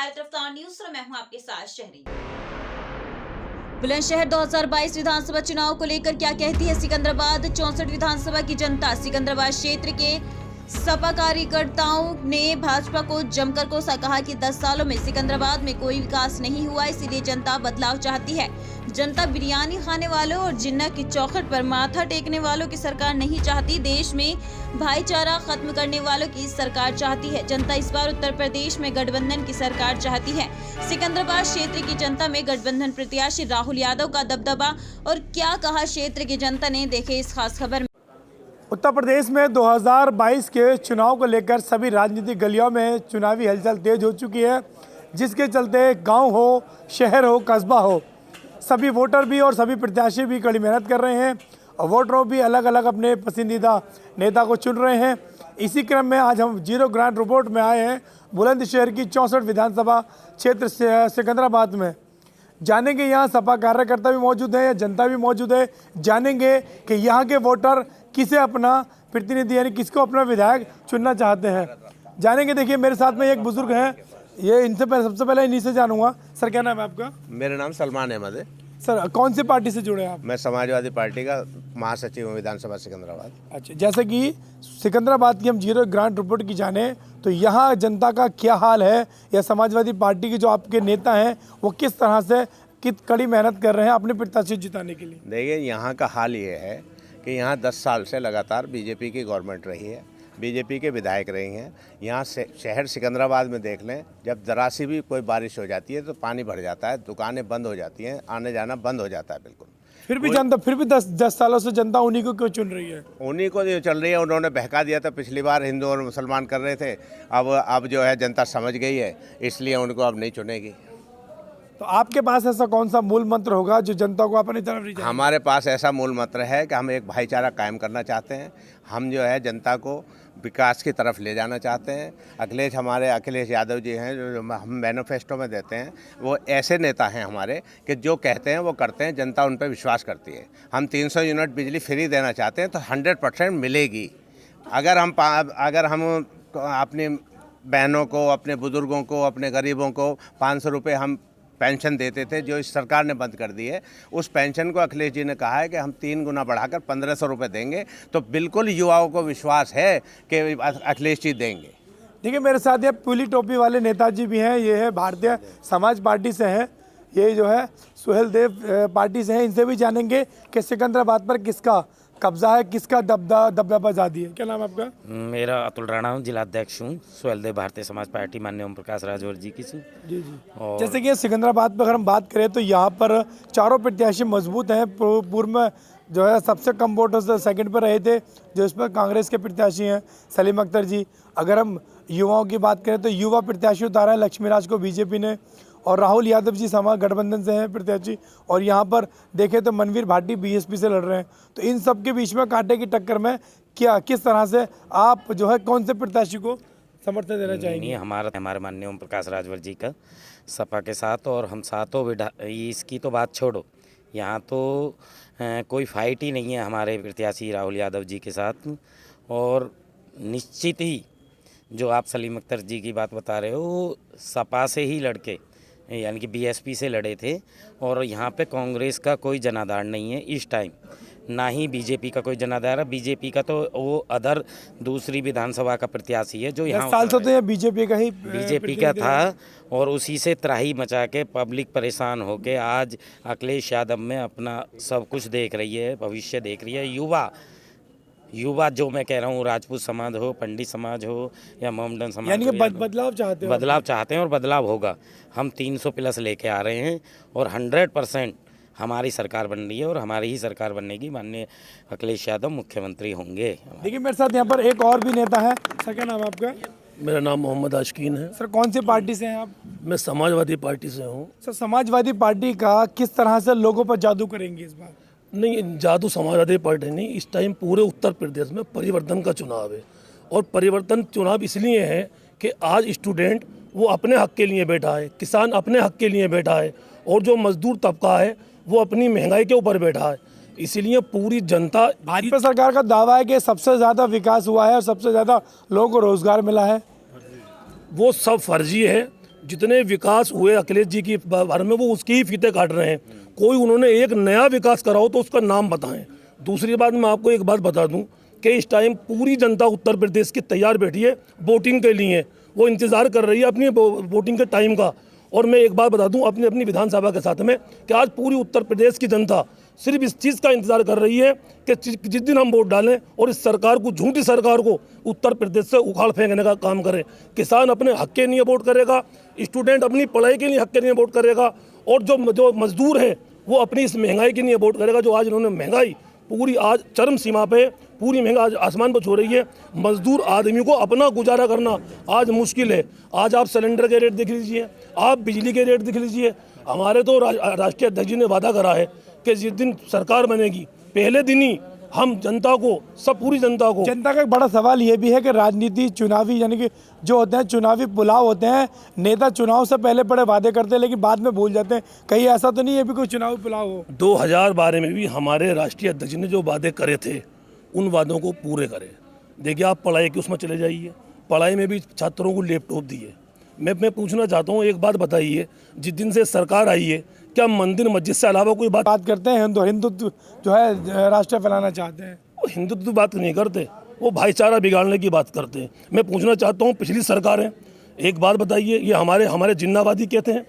भारत रफ्तार न्यूज और मैं हूं आपके साथ शहरी। बुलंदशहर 2022 विधानसभा चुनाव को लेकर क्या कहती है सिकंदराबाद 64 विधानसभा की जनता। सिकंदराबाद क्षेत्र के सपा कार्यकर्ताओं ने भाजपा को जमकर कोसा, कहा कि 10 सालों में सिकंदराबाद में कोई विकास नहीं हुआ, इसीलिए जनता बदलाव चाहती है। जनता बिरयानी खाने वालों और जिन्ना की चौखट पर माथा टेकने वालों की सरकार नहीं चाहती, देश में भाईचारा खत्म करने वालों की सरकार चाहती है। जनता इस बार उत्तर प्रदेश में गठबंधन की सरकार चाहती है। सिकंदराबाद क्षेत्र की जनता में गठबंधन प्रत्याशी राहुल यादव का दबदबा, और क्या कहा क्षेत्र की जनता ने, देखे इस खास खबर में। उत्तर प्रदेश में 2022 के चुनाव को लेकर सभी राजनीतिक गलियों में चुनावी हलचल तेज हो चुकी है, जिसके चलते गांव हो, शहर हो, कस्बा हो, सभी वोटर भी और सभी प्रत्याशी भी कड़ी मेहनत कर रहे हैं और वोटरों भी अलग अलग अपने पसंदीदा नेता को चुन रहे हैं। इसी क्रम में आज हम जीरो ग्रांट रिपोर्ट में आए हैं बुलंदशहर की 64 विधानसभा क्षेत्र सिकंदराबाद में। जानेंगे यहाँ सपा कार्यकर्ता भी मौजूद है या जनता भी मौजूद है, जानेंगे कि यहाँ के वोटर किसे अपना प्रतिनिधि यानी किसको अपना विधायक चुनना चाहते हैं, जानेंगे। देखिए मेरे साथ में एक बुजुर्ग हैं, ये इनसे सबसे पहले इन्हीं से जानूंगा। सर क्या नाम है आपका? मेरा नाम सलमान अहमद है। सर कौन सी पार्टी से जुड़े हैं आप? मैं समाजवादी पार्टी का महासचिव हूँ विधानसभा सिकंदराबाद। अच्छा, जैसे कि सिकंदराबाद की हम जीरो ग्रांट रिपोर्ट की जाने तो यहाँ जनता का क्या हाल है, या समाजवादी पार्टी के जो आपके नेता हैं वो किस तरह से कड़ी मेहनत कर रहे हैं अपने प्रत्याशी जिताने के लिए? देखिए यहाँ का हाल ये है कि यहाँ 10 साल से लगातार बीजेपी की गवर्नमेंट रही है, बीजेपी के विधायक रही हैं। यहाँ से शहर सिकंदराबाद में देख लें, जब जरा सी भी कोई बारिश हो जाती है तो पानी भर जाता है, दुकानें बंद हो जाती हैं, आने जाना बंद हो जाता है बिल्कुल। फिर भी 10 सालों से जनता उन्हीं को क्यों चुन रही है? उन्हीं को जो चल रही है, उन्होंने बहका दिया था पिछली बार, हिंदू और मुसलमान कर रहे थे। अब जो है जनता समझ गई है, इसलिए उनको अब नहीं चुनेगी। तो आपके पास ऐसा कौन सा मूल मंत्र होगा जो जनता को अपनी तरफ ले जाए? हमारे पास ऐसा मूल मंत्र है कि हम एक भाईचारा कायम करना चाहते हैं। हम जो है जनता को विकास की तरफ ले जाना चाहते हैं। अखिलेश यादव जी हैं, जो हम मैनिफेस्टो में देते हैं, वो ऐसे नेता हैं हमारे कि जो कहते हैं वो करते हैं, जनता उन पर विश्वास करती है। हम 300 यूनिट बिजली फ्री देना चाहते हैं तो 100% मिलेगी। अगर हम अपनी बहनों को, अपने बुज़ुर्गों को, अपने गरीबों को 500 रुपये हम पेंशन देते थे, जो इस सरकार ने बंद कर दी है, उस पेंशन को अखिलेश जी ने कहा है कि हम 3 गुना बढ़ाकर 1500 रुपये देंगे। तो बिल्कुल युवाओं को विश्वास है कि अखिलेश जी देंगे। देखिए मेरे साथ ये पीली टोपी वाले नेताजी भी हैं, ये है भारतीय समाज पार्टी से हैं, ये जो है सुहेल देव पार्टी से हैं। इनसे भी जानेंगे कि सिकंदराबाद पर किसका कब्जा है, किसका दबदबा ज़्यादा है। क्या नाम आपका? मेरा अतुल राणा हूँ, जिलाध्यक्ष हूँ सुहेल देव भारतीय समाज पार्टी माननीय ओम प्रकाश राजौर जी की। जी। और जैसे कि सिकंदराबाद पर अगर हम बात करें तो यहाँ पर चारों प्रत्याशी मजबूत हैं। पूर्व में जो है सबसे कम वोटों से सेकंड पर रहे थे, जो इस पर कांग्रेस के प्रत्याशी हैं सलीम अख्तर जी। अगर हम युवाओं की बात करें तो युवा प्रत्याशी उतारा है लक्ष्मीराज को बीजेपी ने, और राहुल यादव जी समा गठबंधन से हैं प्रत्याशी, और यहाँ पर देखें तो मनवीर भाटी बीएसपी से लड़ रहे हैं। तो इन सब के बीच में कांटे की टक्कर में किस तरह से आप जो है कौन से प्रत्याशी को समर्थन देना चाहेंगे? हमारे माननीय ओम प्रकाश राजौर जी का सपा के साथ, और हम सातों इसकी तो बात छोड़ो, यहाँ तो कोई फाइट ही नहीं है हमारे प्रत्याशी राहुल यादव जी के साथ। और निश्चित ही जो आप सलीम अख्तर जी की बात बता रहे हो, सपा से ही लड़के यानी कि बीएसपी से लड़े थे, और यहाँ पे कांग्रेस का कोई जनाधार नहीं है इस टाइम, ना ही बीजेपी का कोई जनाधार है। बीजेपी का तो वो अदर दूसरी विधानसभा का प्रत्याशी है जो यहाँ साल से तो बीजेपी का था, और उसी से त्राही मचा के पब्लिक परेशान होके आज अखिलेश यादव में अपना सब कुछ देख रही है, भविष्य देख रही है। युवा जो मैं कह रहा हूँ, राजपूत समाज हो, पंडित समाज हो या मोहम्मदन समाज, यानी कि बदलाव चाहते हैं और बदलाव होगा। हम 300 प्लस लेके आ रहे हैं और 100% हमारी सरकार बन रही है, और हमारी ही सरकार बनने की माननीय अखिलेश यादव मुख्यमंत्री होंगे। देखिए मेरे साथ यहाँ पर एक और भी नेता है। सर क्या नाम है आपका? मेरा नाम मोहम्मद आशकीन है। सर कौन सी पार्टी से हैं आप? मैं समाजवादी पार्टी से हूँ। सर समाजवादी पार्टी का किस तरह से लोगों पर जादू करेंगे इस बार? नहीं, जादू समाजवादी पार्टी नहीं, इस टाइम पूरे उत्तर प्रदेश में परिवर्तन का चुनाव है, और परिवर्तन चुनाव इसलिए है कि आज स्टूडेंट वो अपने हक के लिए बैठा है, किसान अपने हक के लिए बैठा है, और जो मजदूर तबका है वो अपनी महंगाई के ऊपर बैठा है। इसीलिए पूरी जनता, भाजपा सरकार का दावा है कि सबसे ज़्यादा विकास हुआ है और सबसे ज़्यादा लोगों को रोजगार मिला है। वो सब फर्जी है। जितने विकास हुए अखिलेश जी की बारे में वो उसके ही फीते काट रहे हैं। कोई उन्होंने एक नया विकास करा हो तो उसका नाम बताएं। दूसरी बात, मैं आपको एक बात बता दूं कि इस टाइम पूरी जनता उत्तर प्रदेश की तैयार बैठी है वोटिंग के लिए। वो इंतज़ार कर रही है अपनी वोटिंग के टाइम का। और मैं एक बात बता दूं अपनी अपनी विधानसभा के साथ में कि आज पूरी उत्तर प्रदेश की जनता सिर्फ इस चीज़ का इंतजार कर रही है कि जिस दिन हम वोट डालें और इस सरकार को, झूठी सरकार को उत्तर प्रदेश से उखाड़ फेंकने का काम करें। किसान अपने हक के लिए वोट करेगा, स्टूडेंट अपनी पढ़ाई के लिए हक के लिए वोट करेगा, और जो मजदूर है वो अपनी इस महंगाई के लिए वोट करेगा। जो आज इन्होंने महंगाई पूरी आज चरम सीमा पे, पूरी महंगाई आज आसमान पर छू रही है। मजदूर आदमी को अपना गुजारा करना आज मुश्किल है। आज आप सिलेंडर के रेट देख लीजिए, आप बिजली के रेट देख लीजिए। हमारे तो राष्ट्रीय अध्यक्ष जी ने वादा करा है कि जिस दिन सरकार बनेगी पहले दिन ही हम जनता को, पूरी जनता को। जनता का एक बड़ा सवाल ये भी है कि राजनीति, चुनावी यानी कि जो होते हैं चुनावी पुलाव होते हैं, नेता चुनाव से पहले बड़े वादे करते हैं लेकिन बाद में भूल जाते हैं। कहीं ऐसा तो नहीं है भी कोई चुनावी पुलाव हो? 2012 में भी हमारे राष्ट्रीय अध्यक्ष ने जो वादे करे थे उन वादों को पूरे करें। देखिए, आप पढ़ाई के उसमें चले जाइए, पढ़ाई में भी छात्रों को लैपटॉप दिए। मैं पूछना चाहता हूँ, एक बात बताइए, जिस दिन से सरकार आई है क्या मंदिर मस्जिद से अलावा कोई बात करते हैं? हिंदुत्व जो है राष्ट्र फैलाना चाहते हैं। वो हिंदुत्व की बात नहीं करते, वो भाईचारा बिगाड़ने की बात करते हैं। मैं पूछना चाहता हूँ, पिछली सरकारें, एक बात बताइए, ये हमारे जिन्नावादी कहते हैं,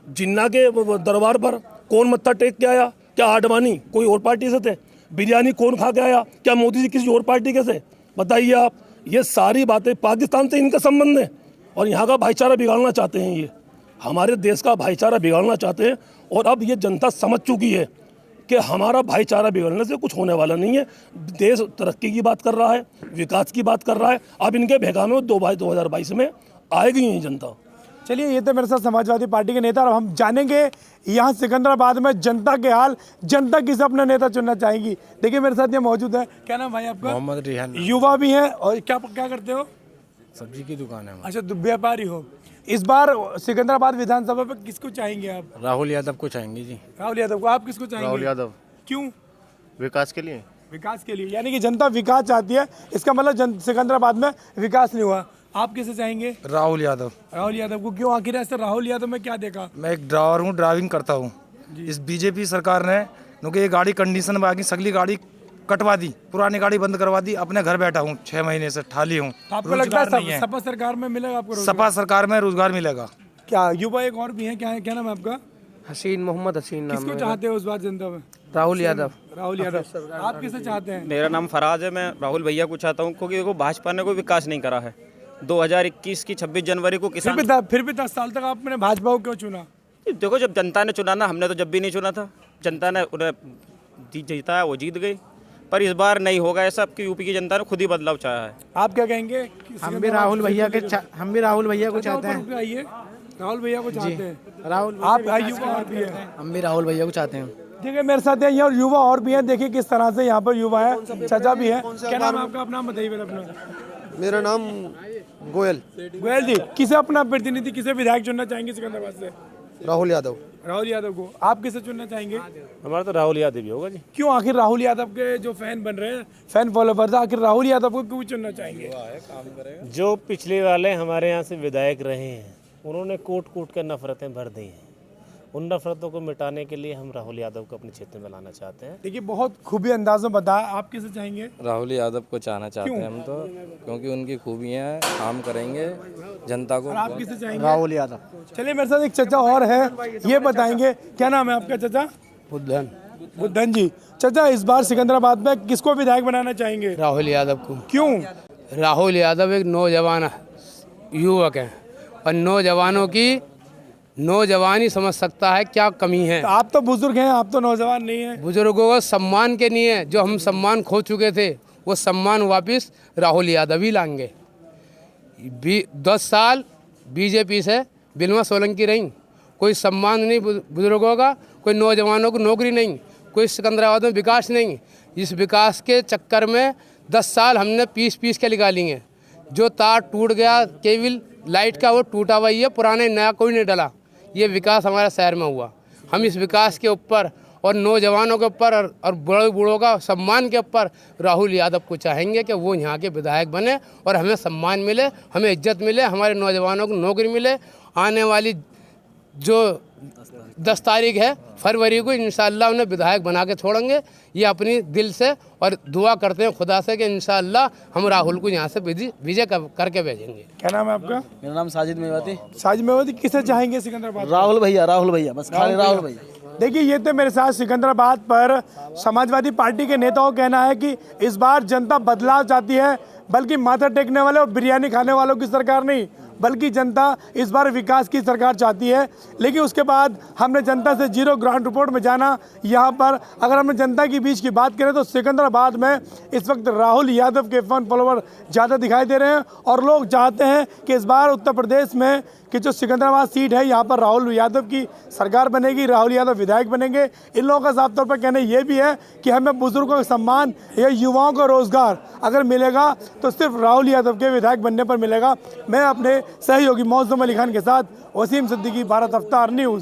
जिन्ना के दरबार पर कौन मत्था टेक के आया? क्या आडवाणी कोई और पार्टी से थे? बिरयानी कौन खा के आया? क्या मोदी जी किसी और पार्टी के से? बताइए आप। ये सारी बातें पाकिस्तान से इनका संबंध है और यहाँ का भाईचारा बिगाड़ना चाहते हैं। ये हमारे देश का भाईचारा बिगाड़ना चाहते हैं और अब ये जनता समझ चुकी है कि हमारा भाईचारा बिगड़ने से कुछ होने वाला नहीं है। देश तरक्की की बात कर रहा है, विकास की बात कर रहा है। अब इनके बेगामे 2022 में आएगी ही जनता। चलिए, ये तो मेरे साथ समाजवादी पार्टी के नेता, और हम जानेंगे यहाँ सिकंदराबाद में जनता के हाल, जनता किसे अपना नेता चुनना चाहेगी। देखिए, मेरे साथ ये मौजूद है। क्या नाम भाई आपका? मोहम्मद रिहान। युवा भी हैं और क्या करते हो? सब्जी की दुकान है। अच्छा, व्यापारी हो। इस बार सिकंदराबाद विधानसभा पे किसको चाहेंगे आप? राहुल यादव को चाहेंगे जी। राहुल यादव को। आप किसको चाहेंगे? राहुल यादव। क्यों? विकास के लिए। विकास के लिए, यानी कि जनता विकास चाहती है, इसका मतलब सिकंदराबाद में विकास नहीं हुआ। आप किसे चाहेंगे? राहुल यादव। राहुल यादव को। क्यों? आखिर ऐसे राहुल यादव में क्या देखा? मैं एक ड्राइवर हूँ, ड्राइविंग करता हूँ। इस बीजेपी सरकार ने क्योंकि ये गाड़ी कंडीशन में आ गई, सगली गाड़ी कटवा दी, पुरानी गाड़ी बंद करवा दी। अपने घर बैठा हूँ, 6 महीने से ठाली हूँ। आपको लगता है सपा सरकार में मिलेगा आपको? सपा सरकार में रोजगार मिलेगा क्या? युवा एक और भी है, क्या नाम है आपका? हसीन, मोहम्मद हसीन नाम। किसको चाहते हो इस बार जनता में? राहुल यादव। राहुल यादव। आप किसे चाहते हैं? मेरा नाम फराज है। मैं राहुल भैया को चाहता हूँ क्योंकि देखो भाजपा ने कोई विकास नहीं करा है। 2021 की 26 जनवरी को किसान फिर भी 10 साल तक आपने भाजपा को क्यों चुना? देखो, जब जनता ने चुना ना, हमने तो जब भी नहीं चुना था। जनता ने उन्हें जीता है, वो जीत गई। पर इस बार नहीं होगा ऐसा कि यूपी की जनता ने खुद ही बदलाव चाहा है। आप क्या कहेंगे? हम भी राहुल भैया को चाहते हैं। आइए, राहुल भैया को चाहते हैं। राहुल, आप युवा और भी है? हम भी राहुल भैया को चाहते हैं। देखिए, मेरे साथ है और युवा और भी हैं। देखिए किस तरह से यहाँ पर युवा है, चाचा भी है। क्या नाम है आपका? अपना बताइए अपना। मेरा नाम गोयल। गोयल जी, किसे अपना प्रतिनिधि, किसे विधायक चुनना चाहेंगे सिकंदराबाद से? राहुल यादव। राहुल यादव को। आप किसे चुनना चाहेंगे? हमारा तो राहुल यादव ही होगा जी। क्यों? आखिर राहुल यादव के जो फैन बन रहे हैं, फैन फॉलोवर्स, आखिर राहुल यादव को क्यों चुनना चाहेंगे? जो पिछले वाले हमारे यहाँ से विधायक रहे हैं, उन्होंने कोट कर नफरतें भर दी हैं। उन नफरतों को मिटाने के लिए हम राहुल यादव को अपने क्षेत्र में लाना चाहते हैं। देखिए, बहुत खूबी अंदाज में बताया। आप किसे चाहेंगे? राहुल यादव को चाहना चाहते हैं हम तो, क्योंकि उनकी खूबियाँ हैं, काम करेंगे जनता को। आप किसे चाहेंगे? राहुल यादव। चलिए, मेरे साथ एक चाचा और है, ये बताएंगे। क्या नाम है आपका चाचा? बुद्धन जी। चाचा, इस बार सिकंदराबाद में किसको विधायक बनाना चाहेंगे? राहुल यादव को। क्यों? राहुल यादव एक नौजवान युवक है और नौजवानों की नौजवान ही समझ सकता है क्या कमी है। तो आप तो बुजुर्ग हैं, आप तो नौजवान नहीं हैं। बुजुर्गों को सम्मान के लिए जो हम सम्मान खो चुके थे, वो सम्मान वापस राहुल यादव ही लाएंगे। 10 साल बीजेपी से बिलवा सोलंकी रही, कोई सम्मान नहीं बुजुर्गों का, कोई नौजवानों को नौकरी नहीं, कोई सिकंदराबाद में विकास नहीं। इस विकास के चक्कर में 10 साल हमने पीस के निकाल लिए। जो तार टूट गया केबल लाइट का, वो टूटा हुआ ही है, पुराने नया कोई नहीं डला। ये विकास हमारे शहर में हुआ। हम इस विकास के ऊपर और नौजवानों के ऊपर और बड़े बूढ़ों का सम्मान के ऊपर राहुल यादव को चाहेंगे कि वो यहाँ के विधायक बने और हमें सम्मान मिले, हमें इज्जत मिले, हमारे नौजवानों को नौकरी मिले आने वाली जो 10 तारीख है फरवरी को इंशाअल्लाह उन्हें विधायक बना के छोड़ेंगे। ये अपनी दिल से और दुआ करते हैं खुदा से कि इंशाअल्लाह हम राहुल को यहाँ से विजय करके भेजेंगे। क्या नाम है आपका? मेरा नाम साजिद मेवाती। साजिद मेवाती, किसे चाहेंगे सिकंदराबाद? राहुल भैया, बस खाली राहुल भैया। देखिए, ये तो मेरे साथ सिकंदराबाद पर समाजवादी पार्टी के नेताओं का कहना है कि इस बार जनता बदलाव चाहती है, बल्कि माथा टेकने वाले और बिरयानी खाने वालों की सरकार नहीं, बल्कि जनता इस बार विकास की सरकार चाहती है। लेकिन उसके बाद हमने जनता से जीरो ग्राउंड रिपोर्ट में जाना। यहाँ पर अगर हमने जनता के बीच की बात करें तो सिकंदराबाद में इस वक्त राहुल यादव के फैन फॉलोवर ज़्यादा दिखाई दे रहे हैं और लोग चाहते हैं कि इस बार उत्तर प्रदेश में कि जो सिकंदराबाद सीट है यहाँ पर राहुल यादव की सरकार बनेगी, राहुल यादव विधायक बनेंगे। इन लोगों का साफ तौर पर कहना ये भी है कि हमें बुजुर्गों का सम्मान या युवाओं को रोजगार अगर मिलेगा तो सिर्फ राहुल यादव के विधायक बनने पर मिलेगा। मैं अपने सहयोगी मौसम अली खान के साथ वसीम सिद्दीकी, भारत अफ्तार न्यूज़।